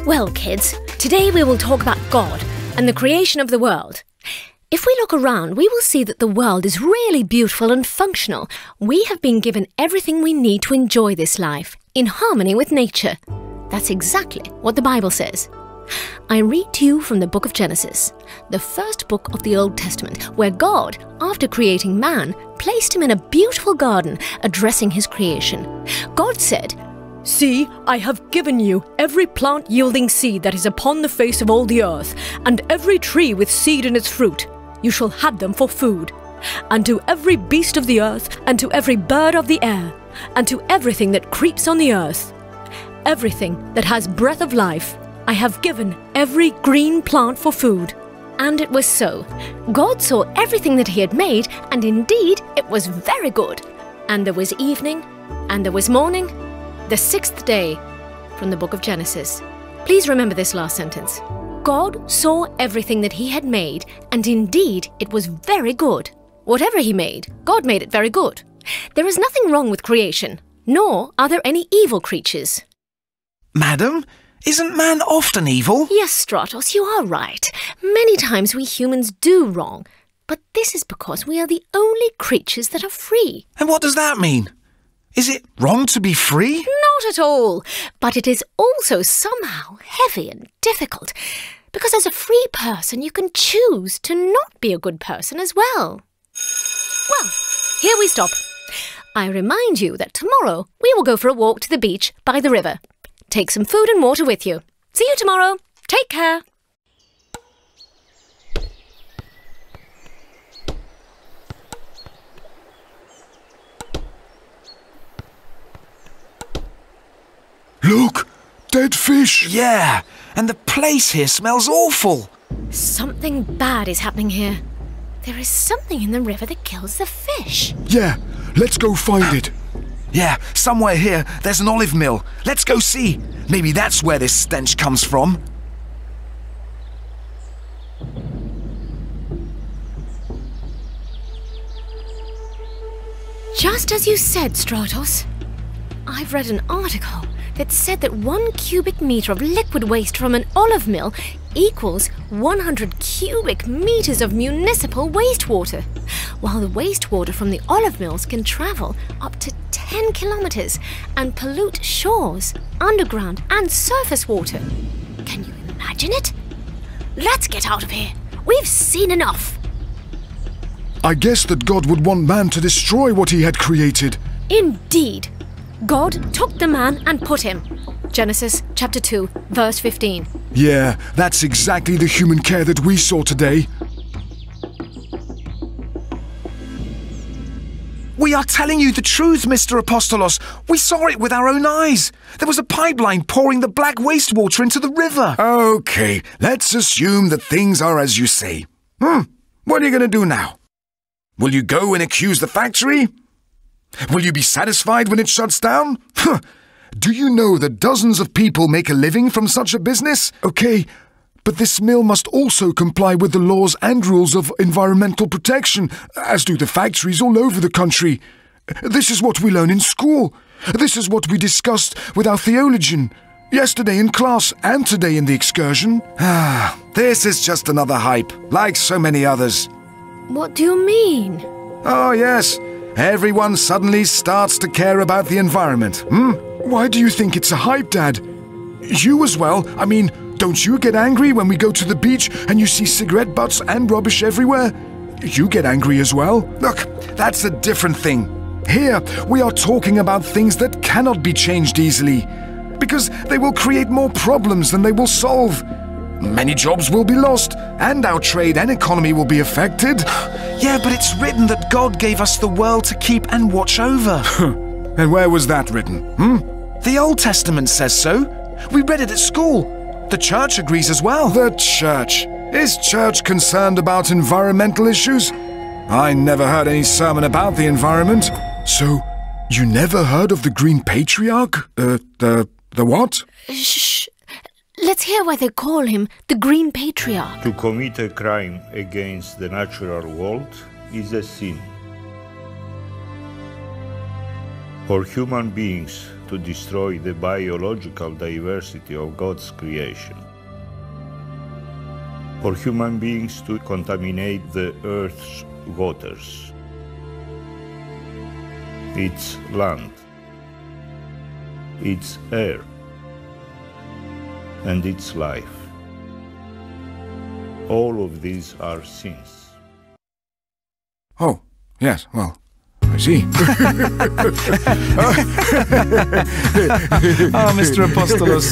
Well, kids, today we will talk about God and the creation of the world. If we look around, we will see that the world is really beautiful and functional. We have been given everything we need to enjoy this life, in harmony with nature. That's exactly what the Bible says. I read to you from the book of Genesis, the first book of the Old Testament, where God, after creating man, placed him in a beautiful garden, addressing his creation. God said, "See, I have given you every plant yielding seed that is upon the face of all the earth, and every tree with seed in its fruit. You shall have them for food. And to every beast of the earth, and to every bird of the air, and to everything that creeps on the earth, everything that has breath of life, I have given every green plant for food." And it was so. God saw everything that he had made, and indeed it was very good. And there was evening, and there was morning, the sixth day, from the book of Genesis. Please remember this last sentence. God saw everything that he had made, and indeed it was very good. Whatever he made, God made it very good. There is nothing wrong with creation, nor are there any evil creatures. Madam, isn't man often evil? Yes, Stratos, you are right. Many times we humans do wrong, but this is because we are the only creatures that are free. And what does that mean? Is it wrong to be free? Not at all, but it is also somehow heavy and difficult, because as a free person you can choose to not be a good person as well. Well, here we stop. I remind you that tomorrow we will go for a walk to the beach by the river. Take some food and water with you. See you tomorrow. Take care. Look! Dead fish! Yeah, and the place here smells awful. Something bad is happening here. There is something in the river that kills the fish. Yeah, let's go find it. Yeah, somewhere here there's an olive mill. Let's go see. Maybe that's where this stench comes from. Just as you said, Stratos. I've read an article that said that 1 cubic metre of liquid waste from an olive mill equals 100 cubic metres of municipal wastewater, while the wastewater from the olive mills can travel up to 10 kilometres and pollute shores, underground and surface water. Can you imagine it? Let's get out of here. We've seen enough. I guess that God would want man to destroy what he had created. Indeed. God took the man and put him. Genesis chapter 2, verse 15. Yeah, that's exactly the human care that we saw today. We are telling you the truth, Mr. Apostolos. We saw it with our own eyes. There was a pipeline pouring the black wastewater into the river. Okay, let's assume that things are as you say. What are you going to do now? Will you go and accuse the factory? Will you be satisfied when it shuts down? Do you know that dozens of people make a living from such a business? Okay, but this mill must also comply with the laws and rules of environmental protection, as do the factories all over the country. This is what we learn in school. This is what we discussed with our theologian, yesterday in class and today in the excursion. This is just another hype, like so many others. What do you mean? Oh, yes. Everyone suddenly starts to care about the environment. Why do you think it's a hype, Dad? You as well. I mean, don't you get angry when we go to the beach and you see cigarette butts and rubbish everywhere? You get angry as well. Look, that's a different thing. Here, we are talking about things that cannot be changed easily, because they will create more problems than they will solve. Many jobs will be lost, and our trade and economy will be affected. Yeah, but it's written that God gave us the world to keep and watch over. And where was that written? The Old Testament says so. We read it at school. The church agrees as well. The church? Is church concerned about environmental issues? I never heard any sermon about the environment. So, you never heard of the Green Patriarch? The what? Shh. Let's hear why they call him the Green Patriarch. To commit a crime against the natural world is a sin. For human beings to destroy the biological diversity of God's creation, or human beings to contaminate the earth's waters, its land, its air, and its life. All of these are sins. Oh, yes, well, I see. Oh, Mr. Apostolos.